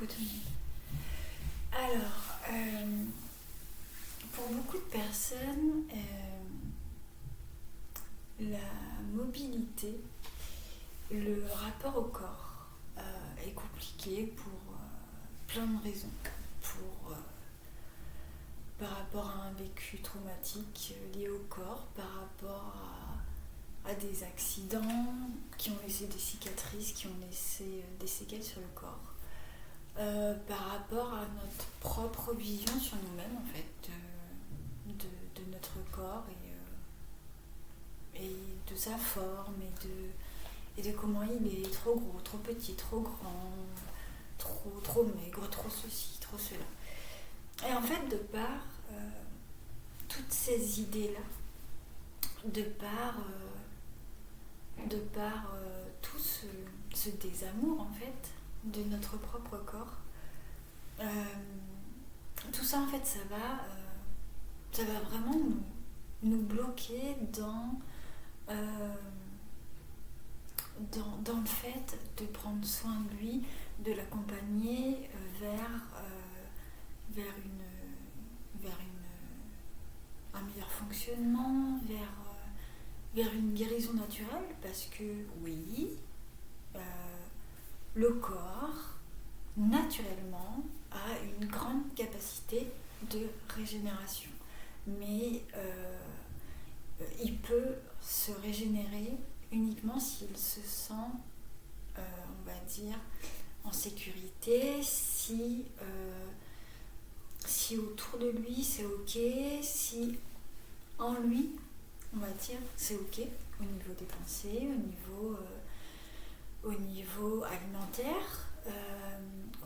Coucou tout le monde. Alors, pour beaucoup de personnes, la mobilité, le rapport au corps est compliqué pour plein de raisons. Par rapport à un vécu traumatique lié au corps, par rapport à des accidents qui ont laissé des cicatrices, qui ont laissé des séquelles sur le corps. Par rapport à notre propre vision sur nous-mêmes, en fait, de notre corps et de sa forme et de comment il est trop gros, trop petit, trop grand, trop maigre, trop ceci, trop cela. Et en fait, de par toutes ces idées-là, de par tout ce désamour, en fait, de notre propre corps, tout ça, en fait, ça va vraiment nous bloquer dans le fait de prendre soin de lui, de l'accompagner vers un meilleur fonctionnement, vers une guérison naturelle, parce que oui, le corps, naturellement, a une grande capacité de régénération. Mais il peut se régénérer uniquement s'il se sent, on va dire, en sécurité, si autour de lui c'est ok, si en lui, on va dire, c'est ok, au niveau des pensées, au niveau alimentaire,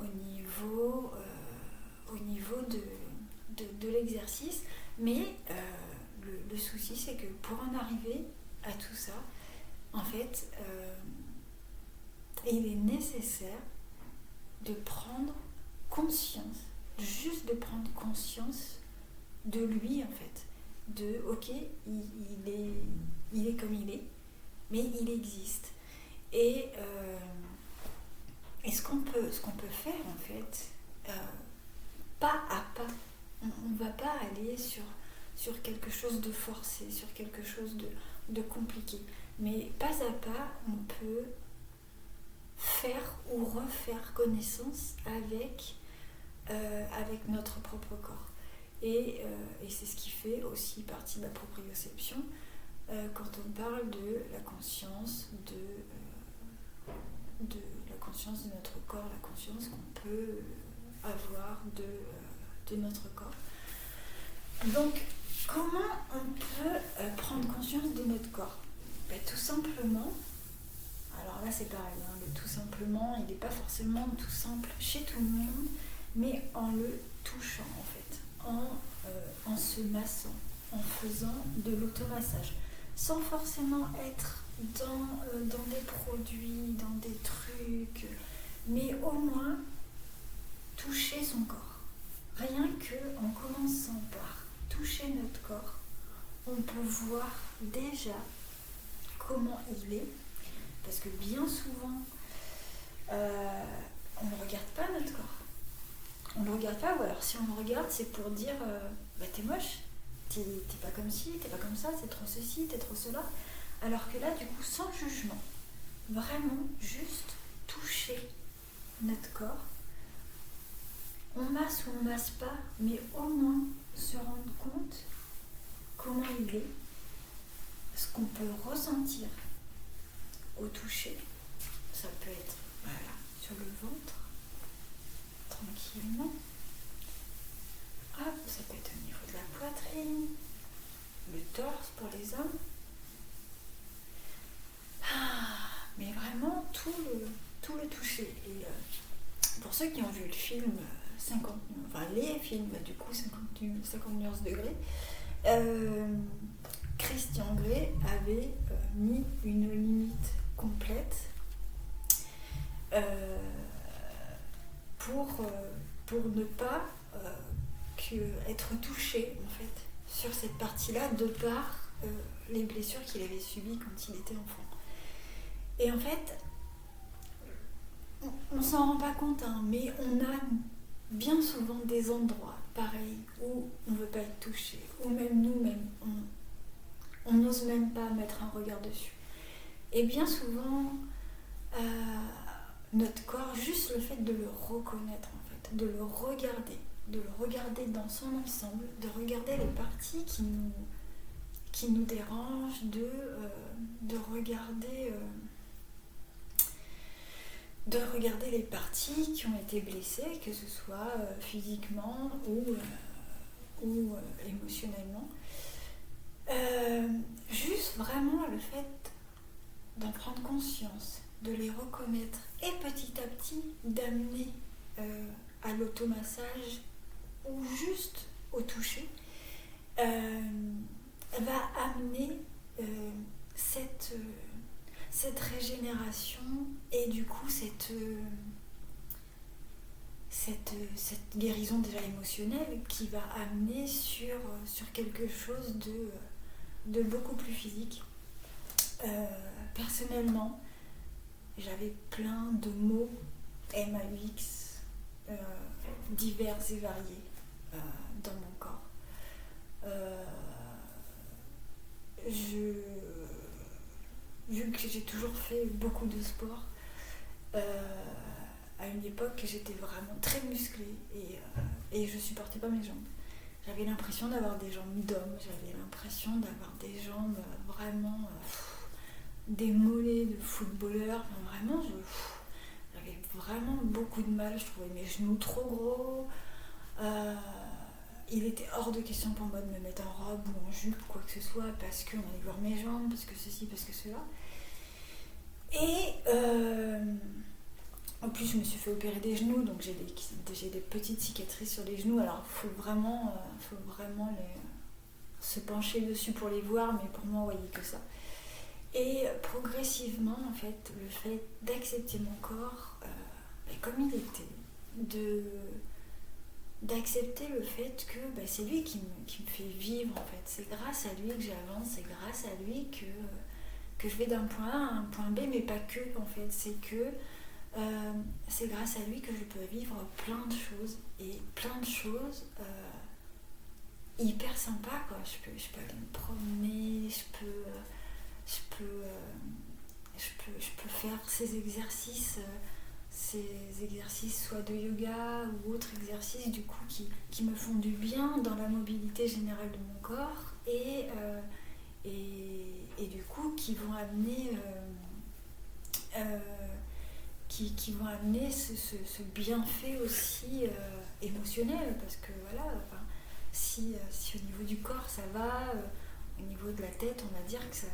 au niveau de l'exercice. Mais le souci, c'est que pour en arriver à tout ça, en fait, il est nécessaire de prendre conscience, juste de prendre conscience de lui, en fait. De ok, il est comme il est, mais il existe. Et ce qu'on peut faire, en fait, pas à pas, on ne va pas aller sur quelque chose de forcé, sur quelque chose de compliqué, mais pas à pas, on peut faire ou refaire connaissance avec notre propre corps. Et c'est ce qui fait aussi partie de la proprioception quand on parle de la conscience de notre corps, la conscience qu'on peut avoir de notre corps. Donc, comment on peut prendre conscience de notre corps ? Tout simplement, alors là c'est pareil, le tout simplement, il n'est pas forcément tout simple chez tout le monde, mais en le touchant, en fait, en se massant, en faisant de l'automassage, sans forcément être dans des produits, dans des trucs, mais au moins toucher son corps. Rien qu'en commençant par toucher notre corps, on peut voir déjà comment il est, parce que bien souvent, on ne regarde pas notre corps. On ne le regarde pas, ou alors si on le regarde, c'est pour dire t'es moche, t'es pas comme ci, t'es pas comme ça, t'es trop ceci, t'es trop cela. Alors que là, du coup, sans jugement, vraiment juste toucher notre corps, on masse ou on masse pas, mais au moins se rendre compte comment il est, ce qu'on peut ressentir au toucher. Ça peut être sur le ventre, tranquillement. Hop, ça peut être au niveau de la poitrine, le torse pour les hommes. Mais vraiment tout le toucher. Et pour ceux qui ont vu le film les films du coup 50 nuances degrés, Christian Grey avait mis une limite complète pour ne pas être touché, en fait, sur cette partie-là, de par les blessures qu'il avait subies quand il était enfant. Et en fait, on s'en rend pas compte, hein, mais on a bien souvent des endroits pareils où on ne veut pas être touché, ou même nous-mêmes, on n'ose même pas mettre un regard dessus. Et bien souvent, notre corps, juste le fait de le reconnaître, en fait, de le regarder dans son ensemble, de regarder les parties qui nous dérangent, de regarder les parties qui ont été blessées, que ce soit physiquement ou émotionnellement. Juste vraiment le fait d'en prendre conscience, de les reconnaître et petit à petit d'amener à l'automassage ou juste au toucher, va amener cette régénération et du coup cette guérison déjà émotionnelle qui va amener sur quelque chose de beaucoup plus physique. Personnellement, j'avais plein de mots MAUX divers et variés dans mon corps. Vu que j'ai toujours fait beaucoup de sport, à une époque j'étais vraiment très musclée et je supportais pas mes jambes. J'avais l'impression d'avoir des jambes d'homme, j'avais l'impression d'avoir des jambes vraiment des mollets de footballeur. Enfin, vraiment, j'avais vraiment beaucoup de mal. Je trouvais mes genoux trop gros. Il était hors de question pour moi de me mettre en robe ou en jupe, quoi que ce soit, parce qu'on allait voir mes jambes, parce que ceci, parce que cela. Et en plus, je me suis fait opérer des genoux, donc j'ai des petites cicatrices sur les genoux. Alors, faut vraiment se pencher dessus pour les voir, mais pour moi, on voyait que ça. Et progressivement, en fait, le fait d'accepter mon corps comme il était, d'accepter le fait que c'est lui qui me fait vivre, en fait. C'est grâce à lui que j'avance, c'est grâce à lui que je vais d'un point A à un point B, mais pas que, en fait. C'est grâce à lui que je peux vivre plein de choses, et plein de choses hyper sympas, quoi. Je peux aller me promener, je peux faire ces exercices soit de yoga ou autres exercices du coup qui me font du bien dans la mobilité générale de mon corps et du coup qui vont amener ce bienfait aussi émotionnel, parce que voilà, si au niveau du corps ça va, au niveau de la tête on va dire que ça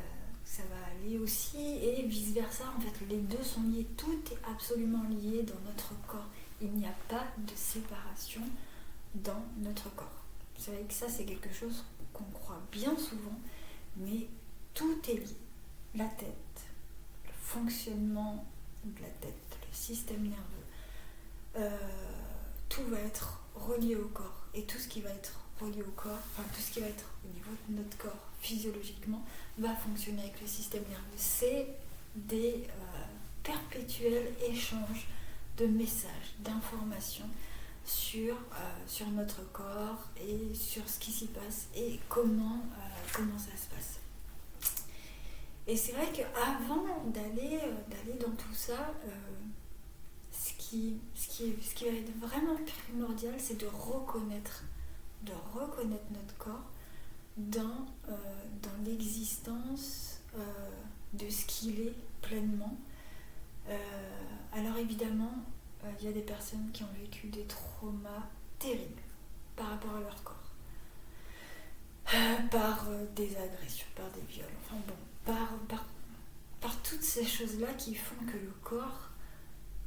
va aller aussi, et vice versa. En fait, les deux sont liés, tout est absolument lié dans notre corps. Il n'y a pas de séparation dans notre corps. Vous savez que ça, c'est quelque chose qu'on croit bien souvent, mais tout est lié. La tête, le fonctionnement de la tête, le système nerveux, tout va être relié au corps, et tout ce qui va être relié au corps, tout ce qui va être au niveau de notre corps physiologiquement va fonctionner avec le système nerveux. C'est des perpétuels échanges de messages, d'informations sur notre corps et sur ce qui s'y passe et comment ça se passe. Et c'est vrai qu'avant d'aller dans tout ça, ce qui va être vraiment primordial, c'est de reconnaître notre corps dans l'existence de ce qu'il est pleinement. Alors évidemment, il y a des personnes qui ont vécu des traumas terribles par rapport à leur corps, par des agressions, par des viols, enfin bon, par toutes ces choses-là qui font que le corps,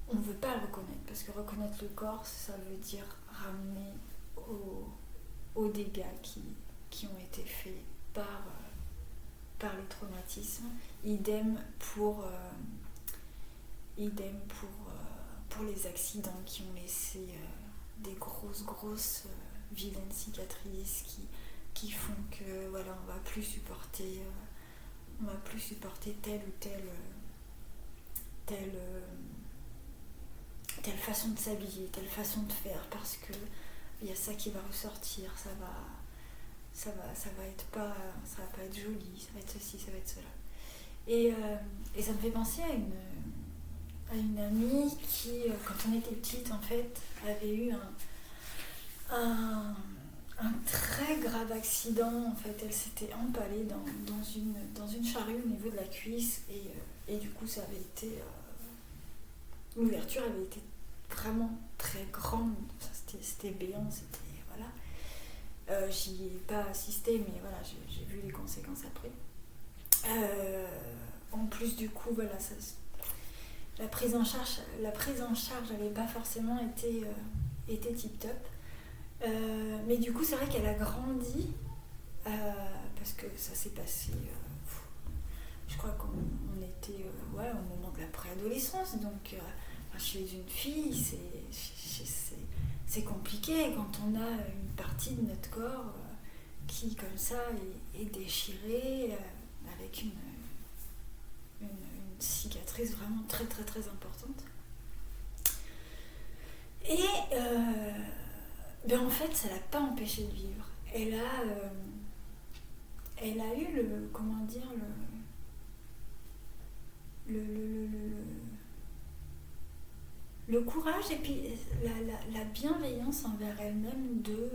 on ne veut pas le reconnaître, parce que reconnaître le corps, ça veut dire ramener aux dégâts qui ont été faits par les traumatismes. Idem pour les accidents qui ont laissé des grosses vilaines cicatrices qui font que voilà, on va plus supporter tel ou tel telle façon de s'habiller, telle façon de faire, parce que il y a ça qui va ressortir, ça va pas être joli, ça va être ceci, ça va être cela. Et ça me fait penser à une amie qui, quand on était petite, en fait, avait eu un très grave accident. En fait, elle s'était empalée dans une charrue au niveau de la cuisse, et du coup, ça avait été... l'ouverture avait été vraiment très grande, c'était béant, c'était... Voilà. J'y ai pas assisté, mais voilà, j'ai vu les conséquences après. En plus, du coup, voilà, la prise en charge n'avait pas forcément été tip top. Mais du coup, c'est vrai qu'elle a grandi, parce que ça s'est passé, je crois qu'on était au moment de la préadolescence, donc chez une fille, c'est compliqué quand on a une partie de notre corps qui, comme ça, est déchirée, avec une cicatrice vraiment très très très importante. Et en fait, ça l'a pas empêchée de vivre. Elle a eu le courage et puis la bienveillance envers elle-même de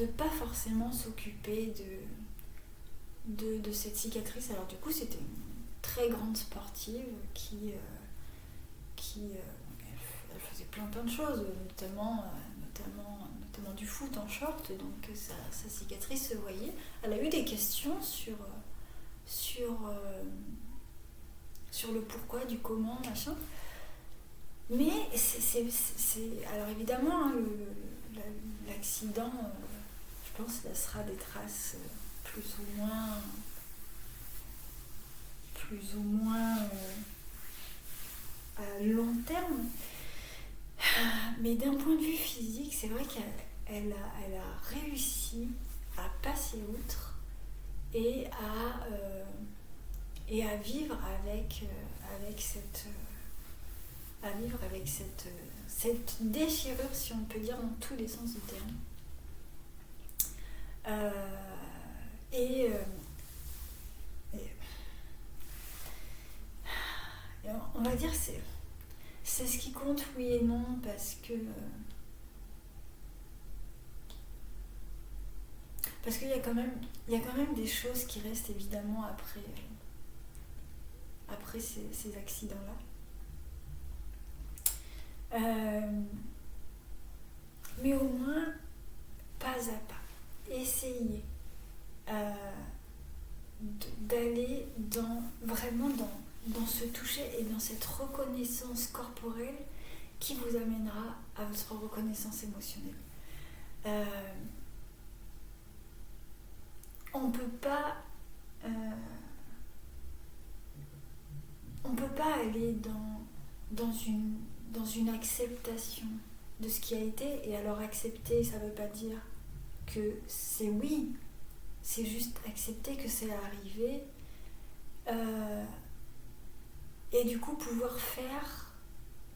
pas forcément s'occuper de cette cicatrice. Alors du coup, c'était une très grande sportive qui elle faisait plein de choses, notamment du foot en short, donc sa cicatrice se voyait. Elle a eu des questions sur le pourquoi, du comment, machin. Mais alors évidemment, hein, l'accident, je pense, laissera des traces plus ou moins à long terme. Mais d'un point de vue physique, c'est vrai qu'elle a réussi à passer outre et à vivre avec cette déchirure, si on peut dire, dans tous les sens du terme. On va dire c'est ce qui compte, oui et non, parce qu'il y a quand même des choses qui restent évidemment après ces accidents-là. Mais au moins, pas à pas, essayer d'aller vraiment dans ce toucher et dans cette reconnaissance corporelle qui vous amènera à votre reconnaissance émotionnelle. On peut pas aller dans une acceptation de ce qui a été. Et alors accepter, ça veut pas dire que c'est oui, c'est juste accepter que c'est arrivé, et du coup pouvoir faire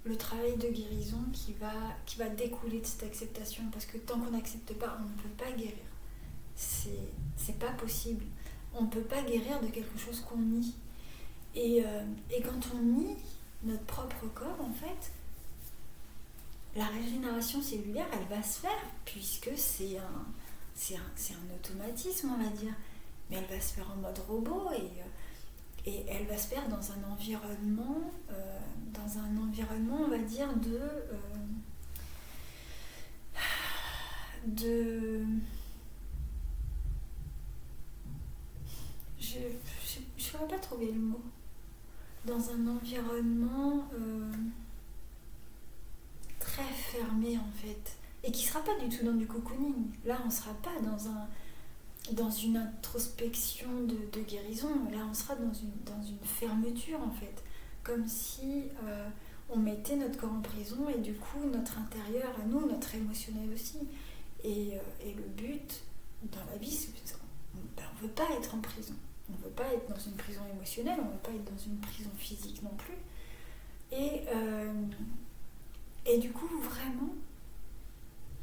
le travail de guérison qui va découler de cette acceptation, parce que tant qu'on n'accepte pas, on ne peut pas guérir. C'est pas possible. On ne peut pas guérir de quelque chose qu'on nie. Et quand on nie notre propre corps, en fait, la régénération cellulaire, elle va se faire, puisque c'est un automatisme, on va dire. Mais elle va se faire en mode robot, et elle va se faire dans un environnement, on va dire, je ne saurais pas trouver le mot. Dans un environnement très fermé, en fait, et qui ne sera pas du tout dans du cocooning. Là, on ne sera pas dans une introspection de guérison. Là, on sera dans une fermeture, en fait, comme si on mettait notre corps en prison, et du coup notre intérieur à nous, notre émotionnel aussi. Et le but dans la vie, c'est on ne veut pas être en prison. On ne veut pas être dans une prison émotionnelle, on ne veut pas être dans une prison physique non plus. Et du coup, vraiment,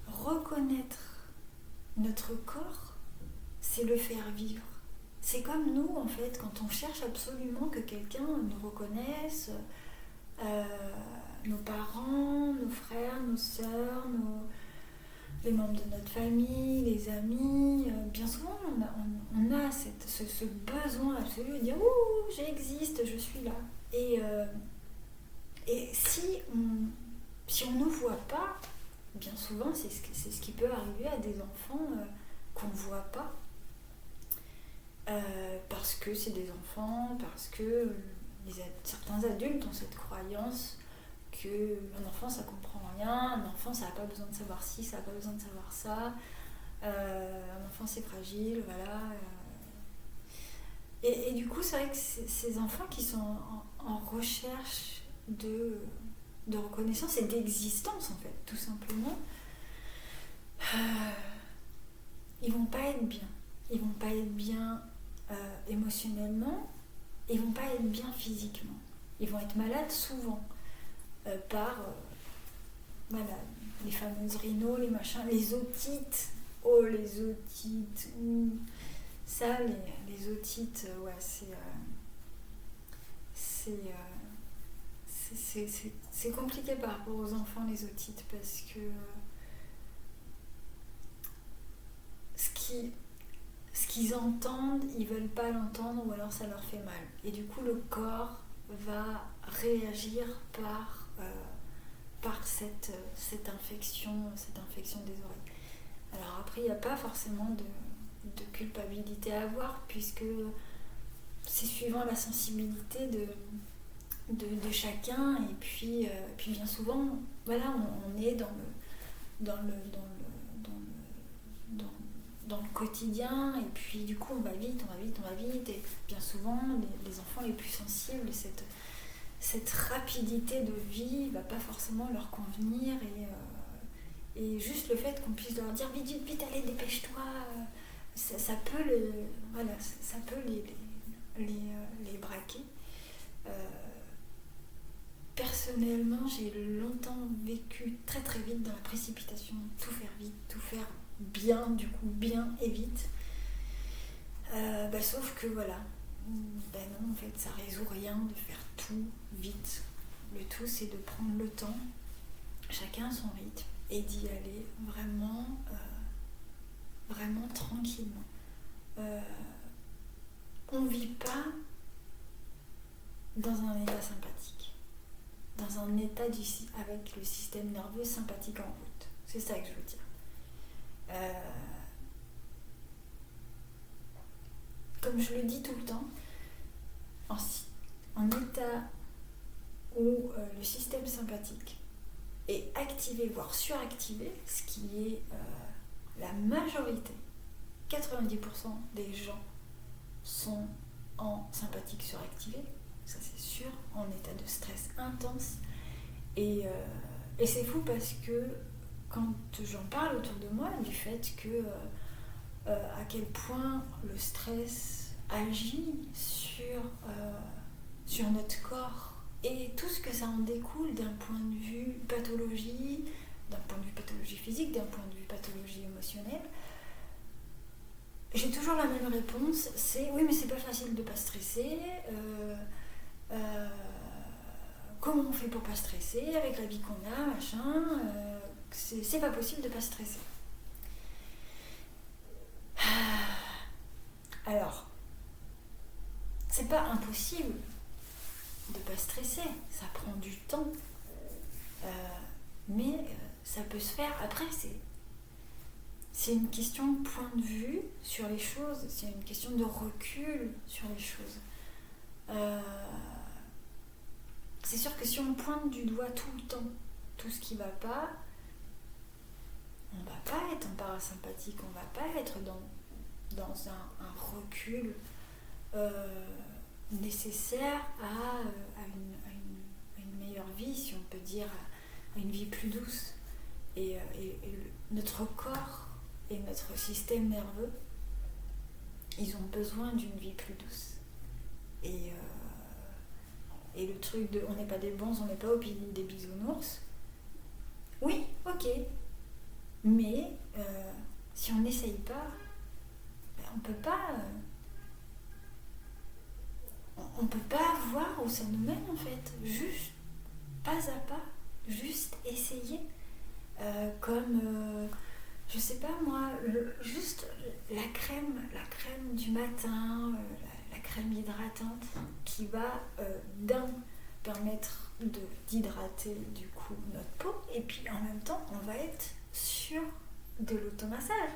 reconnaître notre corps, c'est le faire vivre. C'est comme nous, en fait, quand on cherche absolument que quelqu'un nous reconnaisse, nos parents, nos frères, nos sœurs, les membres de notre famille, les amis, bien souvent on a ce besoin absolu de dire « Ouh, j'existe, je suis là ». Et si on ne voit pas, bien souvent c'est ce qui peut arriver à des enfants qu'on ne voit pas, parce que c'est des enfants, parce que certains adultes ont cette croyance qu'un enfant ça comprend rien, un enfant ça n'a pas besoin de savoir ci, ça n'a pas besoin de savoir ça, un enfant c'est fragile, voilà. Et du coup c'est vrai que ces enfants qui sont en recherche de reconnaissance et d'existence en fait, tout simplement, ils vont pas être bien. Ils vont pas être bien émotionnellement, ils vont pas être bien physiquement. Ils vont être malades souvent par voilà, les fameuses rhinos, les machins, les otites. Oh, les otites. Ça, les otites, ouais, c'est compliqué par rapport aux enfants, les otites, parce que ce qu'ils entendent, ils veulent pas l'entendre ou alors ça leur fait mal. Et du coup, le corps va réagir par cette infection des oreilles. Alors après, il n'y a pas forcément de culpabilité à avoir, puisque c'est suivant la sensibilité de chacun, et puis bien souvent, voilà, on est dans le quotidien, et puis du coup on va vite, et bien souvent les enfants les plus sensibles, cette rapidité de vie va pas forcément leur convenir, et juste le fait qu'on puisse leur dire vite, allez, dépêche-toi, ça peut les braquer. Personnellement, j'ai longtemps vécu très très vite dans la précipitation, tout faire vite, tout faire bien, du coup bien et vite. Sauf que voilà, non, en fait ça résout rien de faire tout vite. Le tout c'est de prendre le temps, chacun à son rythme, et d'y aller vraiment tranquillement. On vit pas dans un état sympathique, dans un état avec le système nerveux sympathique en route. C'est ça que je veux dire. Comme je le dis tout le temps, en état où le système sympathique est activé, voire suractivé, ce qui est la majorité, 90% des gens sont en sympathique suractivé, ça c'est sûr, en état de stress intense. Et c'est fou parce que quand j'en parle autour de moi du fait que à quel point le stress agit sur notre corps et tout ce que ça en découle d'un point de vue pathologie, physique, d'un point de vue pathologie émotionnelle, j'ai toujours la même réponse, c'est oui mais c'est pas facile de pas stresser, comment on fait pour pas stresser avec la vie qu'on a, machin, c'est pas possible de pas stresser. Alors, c'est pas impossible de pas stresser, ça prend du temps, mais ça peut se faire. Après, c'est une question de point de vue sur les choses, c'est une question de recul sur les choses. C'est sûr que si on pointe du doigt tout le temps tout ce qui va pas, on va pas être en parasympathique, on va pas être dans un recul nécessaire à une meilleure vie, si on peut dire, à une vie plus douce. Et notre corps et notre système nerveux, ils ont besoin d'une vie plus douce. Et et le truc de on n'est pas des bons, on n'est pas au pays des bisounours, oui, ok, mais si on n'essaye pas, on peut pas voir où ça nous mène en fait, juste pas à pas, juste essayer, je sais pas moi, juste la crème du matin, la crème hydratante qui va permettre d'hydrater du coup notre peau, et puis en même temps on va être sur de l'automassage,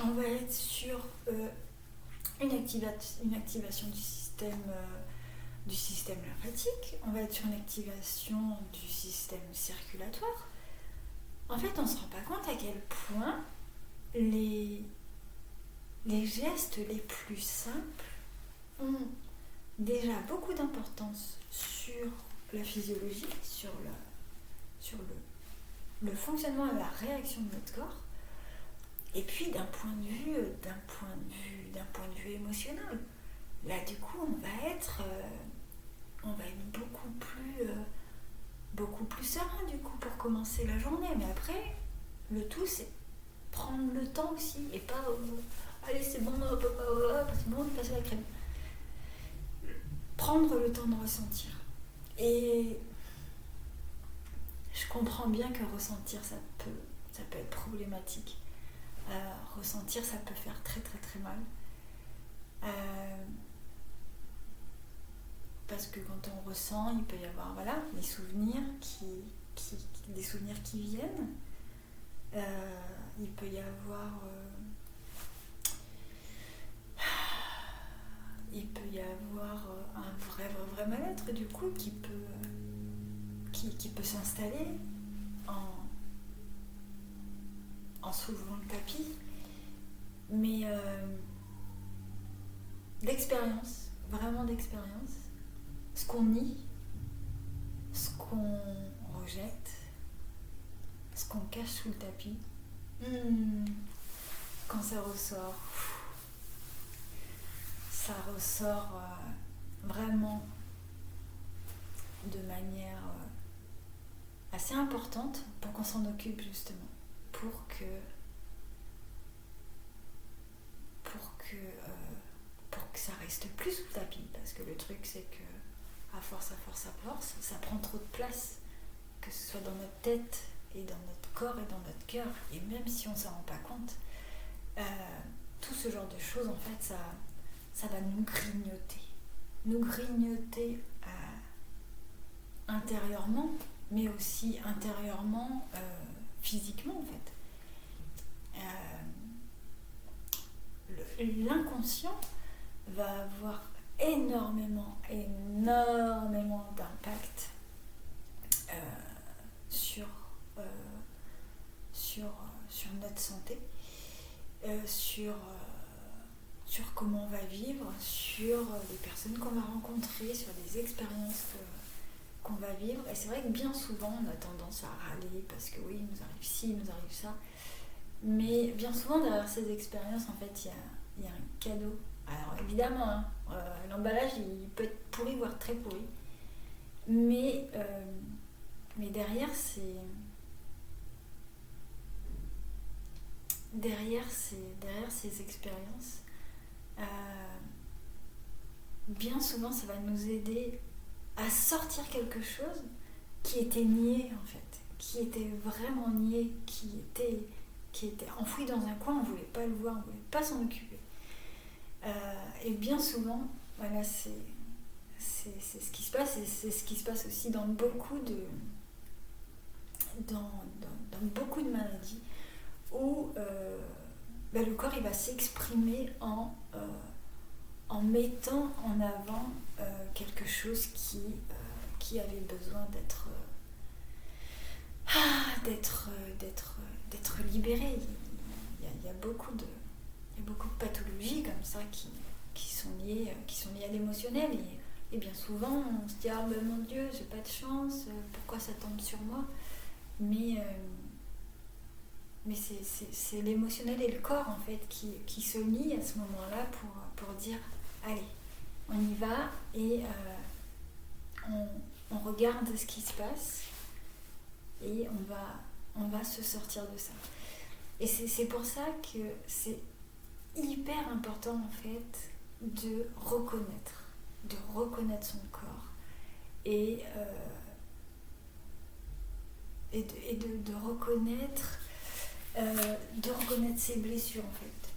on va être sur une activation du système lymphatique, on va être sur une activation du système circulatoire. En fait, on ne se rend pas compte à quel point les gestes les plus simples ont déjà beaucoup d'importance sur la physiologie, sur le fonctionnement et la réaction de notre corps, et puis d'un point de vue émotionnel. Là, du coup, on va être beaucoup plus serein du coup pour commencer la journée. Mais après, le tout c'est prendre le temps aussi et pas allez c'est bon, c'est bon, passer la crème. Prendre le temps de ressentir. Et je comprends bien que ressentir ça peut être problématique. Ressentir ça peut faire très très très mal. Parce que quand on ressent, il peut y avoir des souvenirs qui viennent. Il peut y avoir un vrai mal-être du coup qui peut s'installer en soulevant le tapis. Mais d'expérience, vraiment d'expérience, ce qu'on nie, ce qu'on rejette, ce qu'on cache sous le tapis, quand ça ressort vraiment de manière assez importante pour qu'on s'en occupe justement, pour que ça reste plus sous le tapis, parce que le truc c'est que à force, ça prend trop de place, que ce soit dans notre tête et dans notre corps et dans notre cœur, et même si on ne s'en rend pas compte, tout ce genre de choses en fait ça va nous grignoter intérieurement, mais aussi intérieurement physiquement en fait. L'inconscient va avoir énormément d'impact sur notre santé, sur comment on va vivre, sur les personnes qu'on va rencontrer, sur les expériences qu'on va vivre. Et c'est vrai que bien souvent on a tendance à râler parce que oui, il nous arrive ci, il nous arrive ça, mais bien souvent derrière ces expériences en fait il y a un cadeau. Alors évidemment, l'emballage il peut être pourri, voire très pourri, mais derrière ces expériences, bien souvent ça va nous aider à sortir quelque chose qui était nié en fait, qui était vraiment nié, qui était enfoui dans un coin, on ne voulait pas le voir, on ne voulait pas s'en occuper. Et bien souvent, voilà, c'est ce qui se passe, et c'est ce qui se passe aussi dans beaucoup de maladies où le corps il va s'exprimer en mettant en avant quelque chose qui avait besoin d'être libéré. Il y a beaucoup de pathologies comme ça qui sont liées à l'émotionnel, et bien souvent on se dit mon Dieu, j'ai pas de chance, pourquoi ça tombe sur moi, mais c'est l'émotionnel et le corps en fait qui se lient à ce moment-là pour dire allez, on y va, et on regarde ce qui se passe et on va se sortir de ça. Et c'est pour ça que c'est hyper important en fait de reconnaître son corps et de reconnaître ses blessures en fait,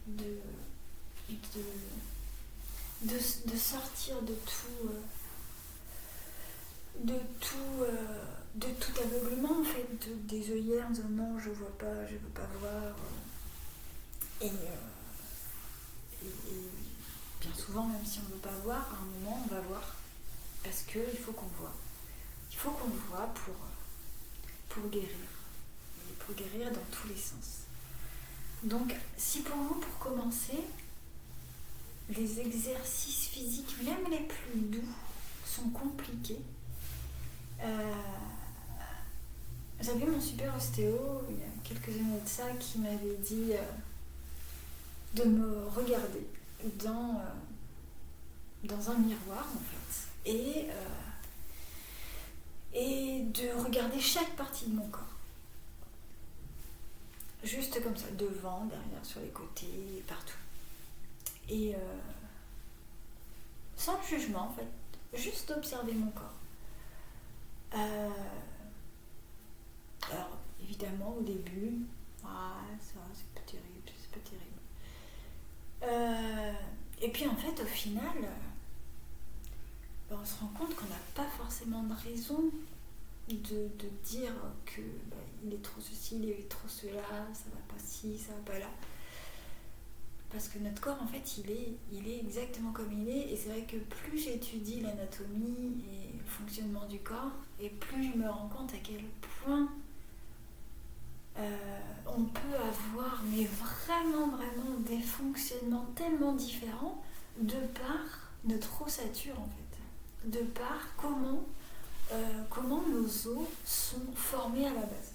de sortir de tout aveuglement en fait, des œillères en disant non je vois pas, je veux pas voir, et bien souvent même si on ne veut pas voir, à un moment on va voir parce qu'il faut qu'on voit pour guérir, et pour guérir dans tous les sens. Donc si pour vous, pour commencer, les exercices physiques, même les plus doux, sont compliqués, j'avais mon super ostéo il y a quelques années de ça qui m'avait dit de me regarder dans un miroir en fait et de regarder chaque partie de mon corps, juste comme ça, devant, derrière, sur les côtés, partout, et sans jugement en fait, juste observer mon corps. Alors évidemment au début, ça c'est pas terrible, et puis en fait au final, on se rend compte qu'on n'a pas forcément de raison de dire que il est trop ceci, il est trop cela, ça va pas ci, ça va pas là. Parce que notre corps, en fait, il est exactement comme il est. Et c'est vrai que plus j'étudie l'anatomie et le fonctionnement du corps, et plus je me rends compte à quel point on peut avoir, mais vraiment des fonctionnements tellement différents de par notre ossature, en fait. De par comment nos os sont formés à la base.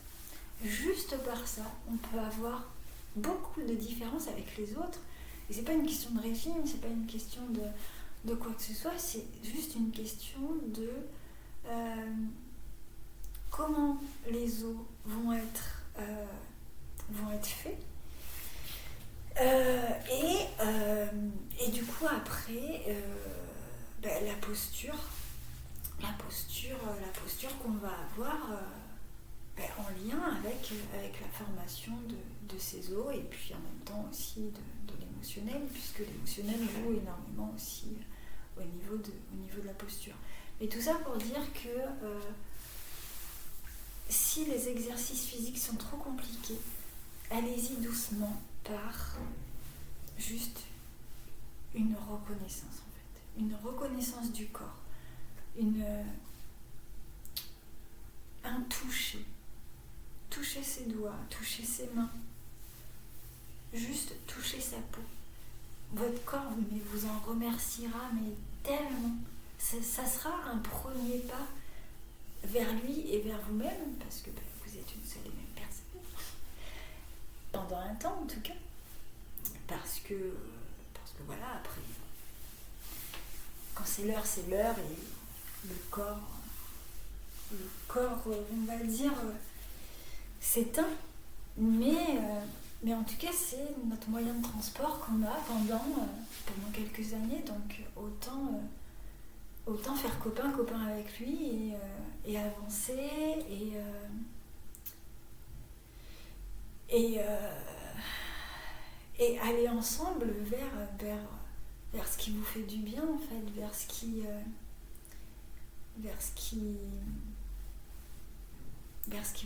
Juste par ça, on peut avoir beaucoup de différences avec les autres, et c'est pas une question de régime, c'est pas une question de quoi que ce soit, c'est juste une question de comment les os vont être faits, et du coup après la posture qu'on va avoir en lien avec la formation de ces os, et puis en même temps aussi de l'émotionnel, puisque l'émotionnel joue énormément aussi au niveau de la posture. Mais tout ça pour dire que si les exercices physiques sont trop compliqués, allez-y doucement par juste une reconnaissance en fait, une reconnaissance du corps, un toucher ses doigts, toucher ses mains, juste toucher sa peau. Votre corps vous en remerciera, mais tellement. Ça sera un premier pas vers lui et vers vous-même, parce que vous êtes une seule et même personne. Pendant un temps en tout cas. Parce que voilà, après, quand c'est l'heure, et le corps, on va dire, s'éteint, mais en tout cas c'est notre moyen de transport qu'on a pendant quelques années, donc autant faire copain avec lui et avancer et aller ensemble vers ce qui vous fait du bien en fait, vers ce qui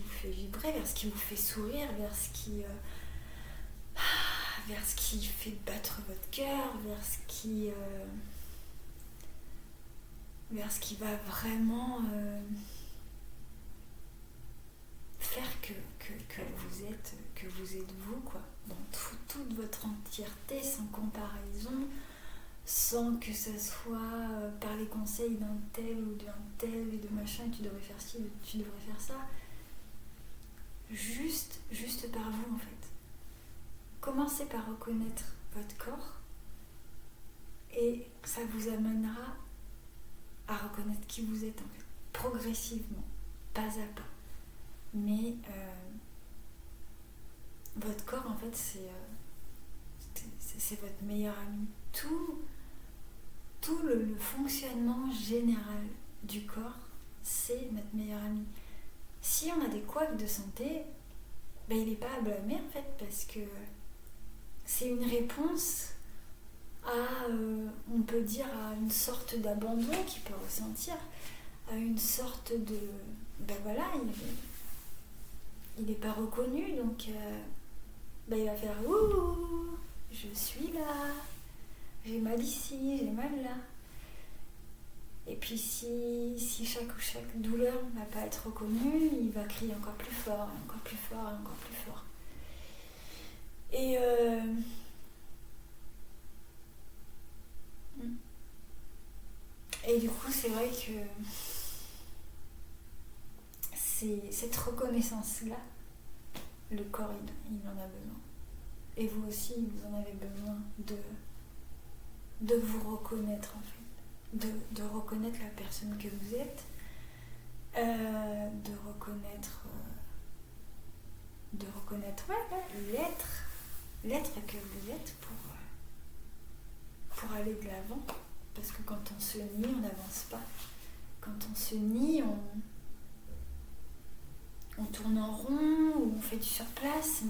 vous fait vibrer, vers ce qui vous fait sourire, vers ce qui fait battre votre cœur, vers ce qui va vraiment faire que vous êtes vous, quoi, dans toute votre entièreté, sans comparaison, sans que ça soit par les conseils d'un tel ou d'un tel et de machin, tu devrais faire ci, tu devrais faire ça. Juste par vous en fait. Commencez par reconnaître votre corps et ça vous amènera à reconnaître qui vous êtes en fait, progressivement, pas à pas. Mais votre corps en fait c'est votre meilleur ami. Tout le fonctionnement général du corps, c'est notre meilleur ami. Si on a des couacs de santé, il n'est pas à blâmer en fait, parce que c'est une réponse à, on peut dire, à une sorte d'abandon qu'il peut ressentir, à une sorte de... voilà, il n'est pas reconnu, donc il va faire « Ouh, je suis là, j'ai mal ici, j'ai mal là ». Et puis si chaque douleur ne va pas être reconnue, il va crier encore plus fort, encore plus fort, encore plus fort. Et du coup, c'est vrai que c'est cette reconnaissance-là, le corps, il en a besoin. Et vous aussi, vous en avez besoin de vous reconnaître, en fait. De reconnaître la personne que vous êtes, de reconnaître l'être que vous êtes pour aller de l'avant. Parce que quand on se nie, on n'avance pas. Quand on se nie, on tourne en rond ou on fait du surplace,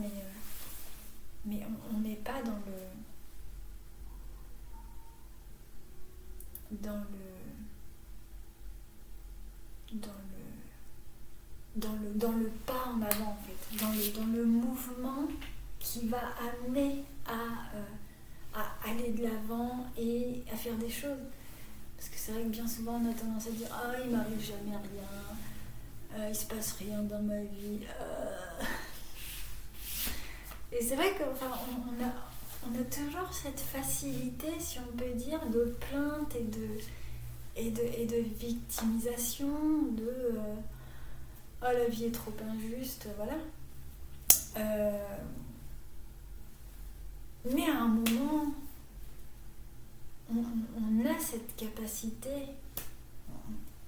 mais on n'est pas dans le pas en avant en fait, dans le mouvement qui va amener à aller de l'avant et à faire des choses. Parce que c'est vrai que bien souvent on a tendance à dire « Ah, il m'arrive jamais rien, il se passe rien dans ma vie. » Et c'est vrai qu'enfin, on a toujours cette facilité, si on peut dire, de plainte et de victimisation, de « Ah, la vie est trop injuste », voilà. Mais à un moment, on a cette capacité,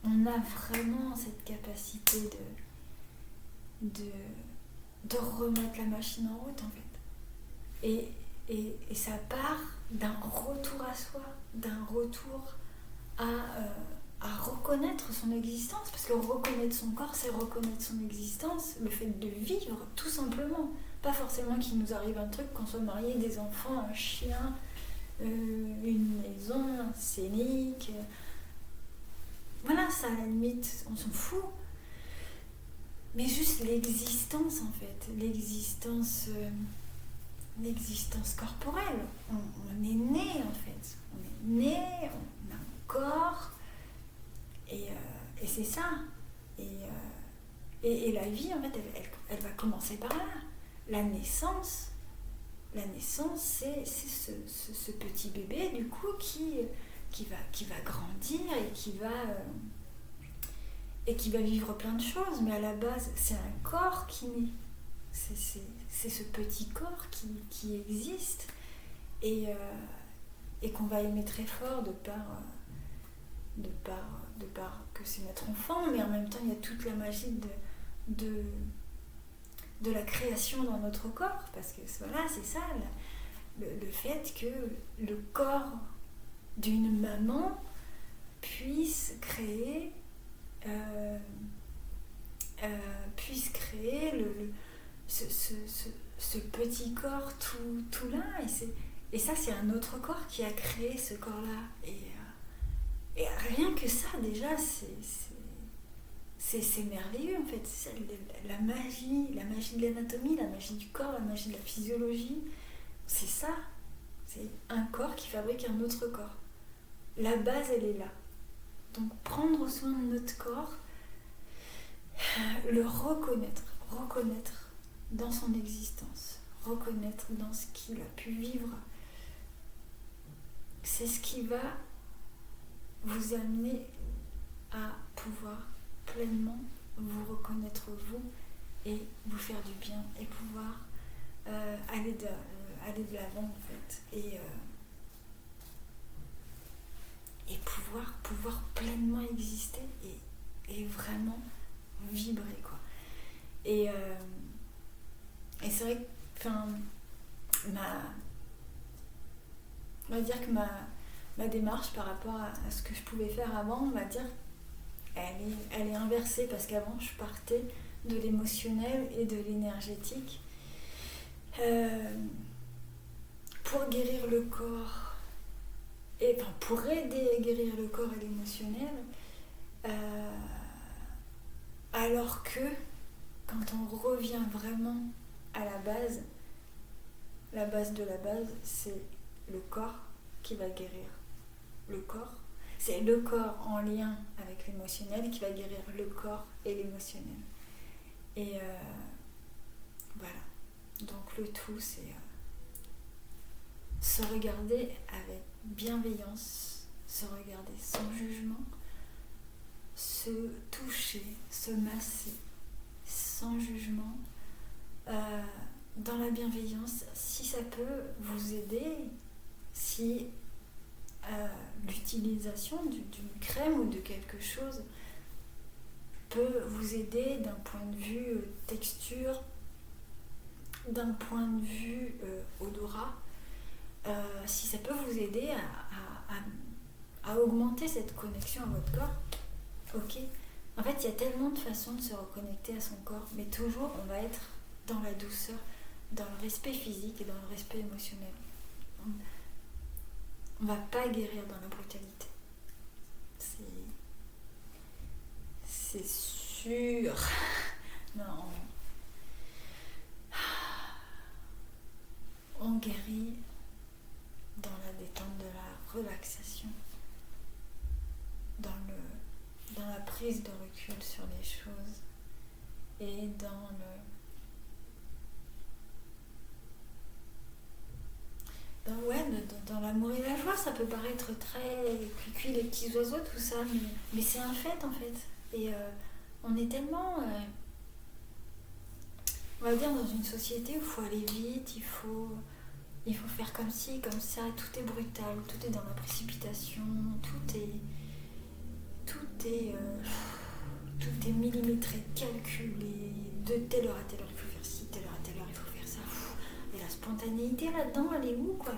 on a vraiment cette capacité de remettre la machine en route, en fait. Et ça part d'un retour à soi, d'un retour à reconnaître son existence, parce que reconnaître son corps, c'est reconnaître son existence, le fait de vivre, tout simplement. Pas forcément qu'il nous arrive un truc, qu'on soit marié, des enfants, un chien, une maison, un scénic. Voilà, ça à la limite, on s'en fout. Mais juste l'existence en fait, l'existence corporelle. On est né en fait, on est né, on a un corps, et c'est ça. Et la vie en fait, elle va commencer par là. La naissance, c'est ce petit bébé du coup qui va grandir et qui va vivre plein de choses, mais à la base c'est un corps qui naît, c'est ce petit corps qui existe et qu'on va aimer très fort de par que c'est notre enfant, mais en même temps il y a toute la magie de la création dans notre corps, parce que voilà, c'est ça, le fait que le corps d'une maman puisse créer ce petit corps tout là, et ça c'est un autre corps qui a créé ce corps là, et rien que ça déjà c'est merveilleux en fait. C'est la magie de l'anatomie, la magie du corps, la magie de la physiologie, c'est ça, c'est un corps qui fabrique un autre corps. La base elle est là, donc prendre soin de notre corps, le reconnaître dans son existence, reconnaître dans ce qu'il a pu vivre, c'est ce qui va vous amener à pouvoir pleinement vous reconnaître vous et vous faire du bien et pouvoir aller de l'avant en fait, et pouvoir pleinement exister et vraiment vibrer, quoi. Et c'est vrai que, on va dire que ma démarche par rapport à ce que je pouvais faire avant, on va dire, elle est inversée, parce qu'avant je partais de l'émotionnel et de l'énergétique pour guérir le corps, et pour aider à guérir le corps et l'émotionnel, alors que quand on revient vraiment à la base de la base, c'est le corps qui va guérir le corps. C'est le corps en lien avec l'émotionnel qui va guérir le corps et l'émotionnel. Et voilà. Donc le tout, c'est se regarder avec bienveillance, se regarder sans jugement, se toucher, se masser sans jugement, dans la bienveillance. Si ça peut vous aider, si l'utilisation d'une crème ou de quelque chose peut vous aider d'un point de vue texture, d'un point de vue odorat, si ça peut vous aider à augmenter cette connexion à votre corps, ok. En fait, il y a tellement de façons de se reconnecter à son corps, mais toujours on va être dans la douceur, dans le respect physique et dans le respect émotionnel. On va pas guérir dans la brutalité. C'est sûr. Non. On guérit dans la détente de la relaxation, dans la prise de recul sur les choses et dans l'amour et la joie. Ça peut paraître très cuicui, les petits oiseaux, tout ça, mais c'est un fait en fait. Et on est tellement, on va dire, dans une société où il faut aller vite, il faut faire comme ci, comme ça, tout est brutal, tout est dans la précipitation, tout est millimétré, calculé, de telle heure à telle heure il faut faire ci, telle heure à telle heure il faut faire ça. Et la spontanéité là-dedans, elle est où, quoi?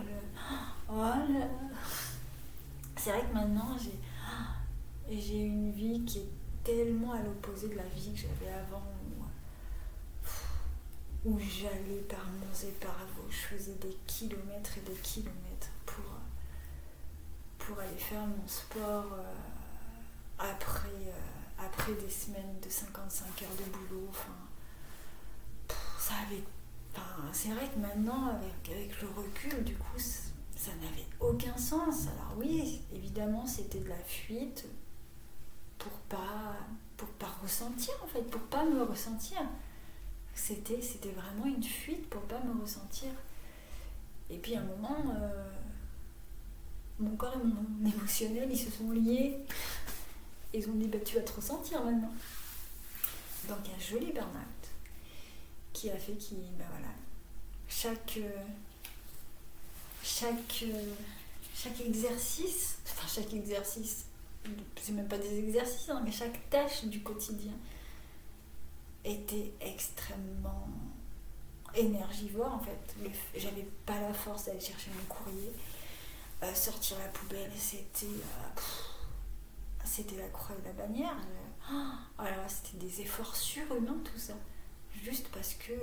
Voilà. C'est vrai que maintenant j'ai une vie qui est tellement à l'opposé de la vie que j'avais avant, où j'allais par monts et par vaux, je faisais des kilomètres et des kilomètres pour aller faire mon sport après des semaines de 55 heures de boulot. C'est vrai que maintenant, avec le recul, du coup, ça n'avait aucun sens. Alors oui, évidemment, c'était de la fuite pour pas ressentir, en fait, pour pas me ressentir. C'était vraiment une fuite pour pas me ressentir. Et puis à un moment, mon corps et mon émotionnel, ils se sont liés. Ils ont dit, tu vas te ressentir maintenant. Donc un joli burn-out qui a fait chaque exercice, c'est même pas des exercices, mais chaque tâche du quotidien était extrêmement énergivore en fait. J'avais pas la force d'aller chercher mon courrier, sortir la poubelle, c'était la croix et la bannière. Alors c'était des efforts surhumains tout ça, juste parce que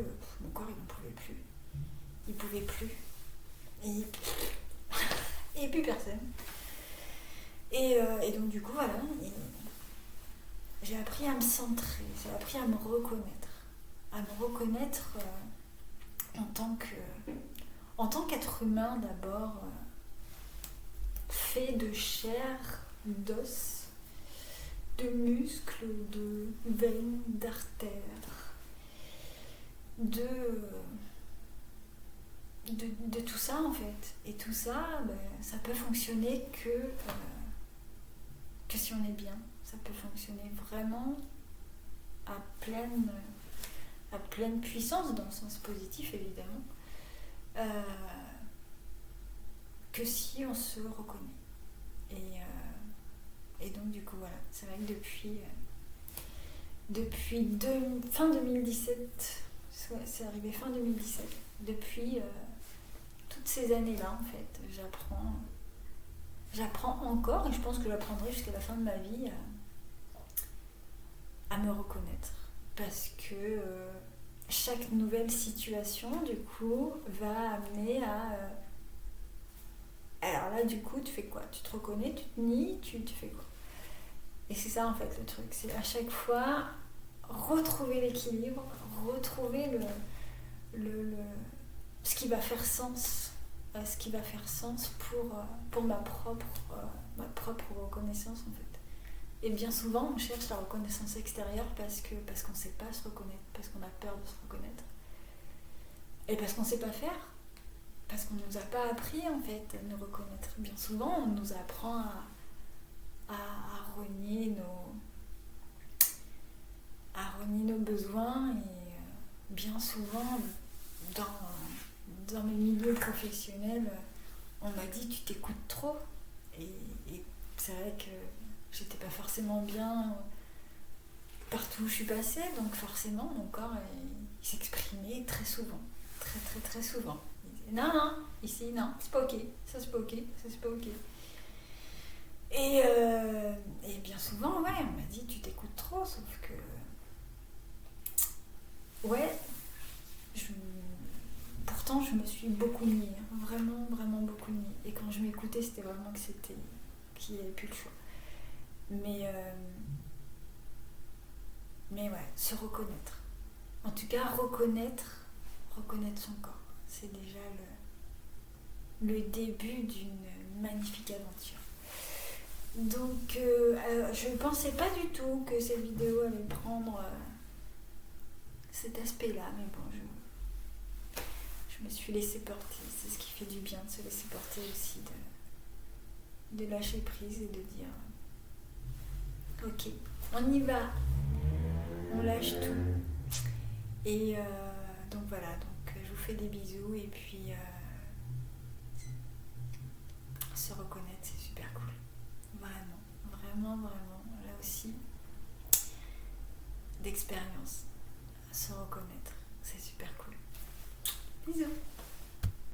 mon corps il n'en pouvait plus, et plus personne. Et donc du coup voilà, j'ai appris à me centrer, j'ai appris à me reconnaître en tant qu'être humain d'abord, fait de chair, d'os, de muscles, de veines, d'artères, de tout ça en fait. Et tout ça, ça peut fonctionner que si on est bien. Ça peut fonctionner vraiment à pleine puissance, dans le sens positif évidemment, que si on se reconnaît. Et Et donc du coup voilà, c'est vrai que depuis fin 2017, c'est arrivé fin 2017, depuis toutes ces années-là en fait, j'apprends encore, et je pense que j'apprendrai jusqu'à la fin de ma vie à me reconnaître. Parce que chaque nouvelle situation, du coup, va amener à... alors là, du coup, tu fais quoi? Tu te reconnais, tu te nies, tu fais quoi? Et c'est ça, en fait, le truc. C'est à chaque fois retrouver l'équilibre, retrouver ce qui va faire sens. Ce qui va faire sens pour ma propre reconnaissance, en fait. Et bien souvent, on cherche la reconnaissance extérieure parce qu'on ne sait pas se reconnaître, parce qu'on a peur de se reconnaître. Et parce qu'on ne sait pas faire. Parce qu'on ne nous a pas appris, en fait, à nous reconnaître. Bien souvent, on nous apprend à renier nos besoins. Et bien souvent, dans mes milieux professionnels, on m'a dit « tu t'écoutes trop ». Et c'est vrai que j'étais pas forcément bien partout où je suis passée, donc forcément mon corps il s'exprimait très souvent, très souvent. Il disait non, ici non, c'est pas ok, ça c'est pas ok, ça c'est pas ok. Et bien souvent, ouais, on m'a dit tu t'écoutes trop, sauf que ouais, pourtant je me suis beaucoup niée, vraiment beaucoup niée. Et quand je m'écoutais, c'était vraiment qu'il n'y avait plus le choix. Mais ouais, se reconnaître. En tout cas, reconnaître son corps. C'est déjà le début d'une magnifique aventure. Donc, je ne pensais pas du tout que cette vidéo allait prendre cet aspect-là, mais bon, je me suis laissée porter. C'est ce qui fait du bien, de se laisser porter aussi, de lâcher prise et de dire ok, on y va, on lâche tout. Et donc voilà, donc je vous fais des bisous et puis se reconnaître, c'est super cool. Vraiment, là aussi, d'expérience. Se reconnaître, c'est super cool. Bisous.